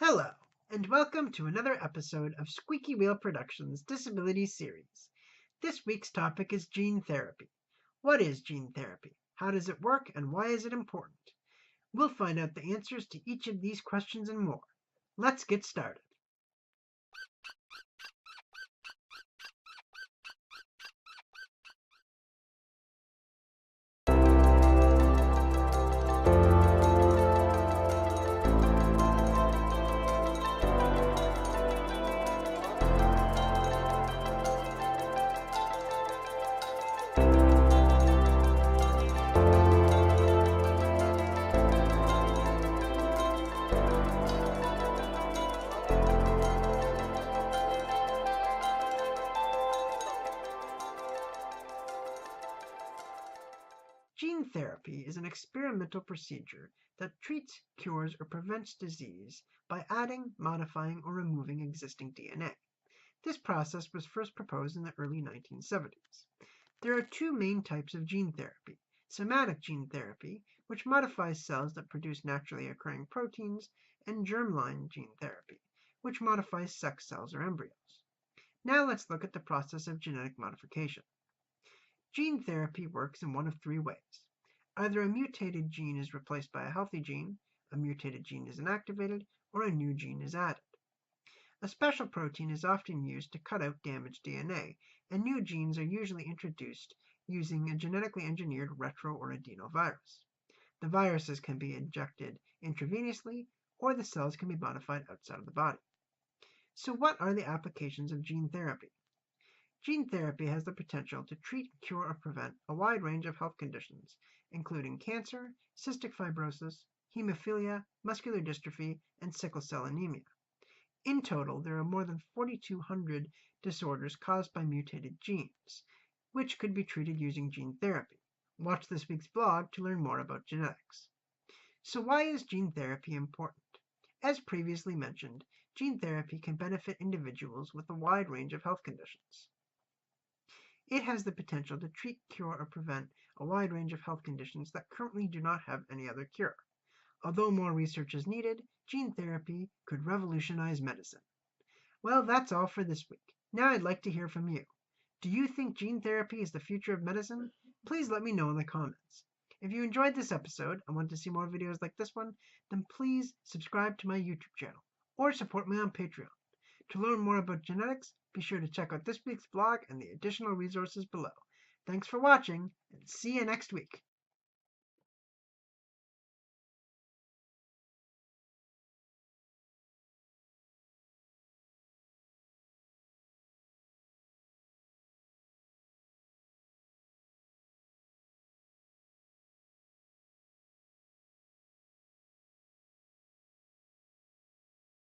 Hello, and welcome to another episode of Squeaky Wheel Productions' Disability Series. This week's topic is gene therapy. What is gene therapy? How does it work, and why is it important? We'll find out the answers to each of these questions and more. Let's get started. Gene therapy is an experimental procedure that treats, cures, or prevents disease by adding, modifying, or removing existing DNA. This process was first proposed in the early 1970s. There are two main types of gene therapy: somatic gene therapy, which modifies cells that produce naturally occurring proteins, and germline gene therapy, which modifies sex cells or embryos. Now let's look at the process of genetic modification. Gene therapy works in one of three ways. Either a mutated gene is replaced by a healthy gene, a mutated gene is inactivated, or a new gene is added. A special protein is often used to cut out damaged DNA, and new genes are usually introduced using a genetically engineered retro or adenovirus. The viruses can be injected intravenously, or the cells can be modified outside of the body. So what are the applications of gene therapy? Gene therapy has the potential to treat, cure, or prevent a wide range of health conditions, including cancer, cystic fibrosis, hemophilia, muscular dystrophy, and sickle cell anemia. In total, there are more than 4,200 disorders caused by mutated genes, which could be treated using gene therapy. Watch this week's blog to learn more about genetics. So why is gene therapy important? As previously mentioned, gene therapy can benefit individuals with a wide range of health conditions. It has the potential to treat, cure, or prevent a wide range of health conditions that currently do not have any other cure. Although more research is needed, gene therapy could revolutionize medicine. Well, that's all for this week. Now I'd like to hear from you. Do you think gene therapy is the future of medicine? Please let me know in the comments. If you enjoyed this episode and want to see more videos like this one, then please subscribe to my YouTube channel or support me on Patreon. To learn more about genetics, be sure to check out this week's blog and the additional resources below. Thanks for watching, and see you next week.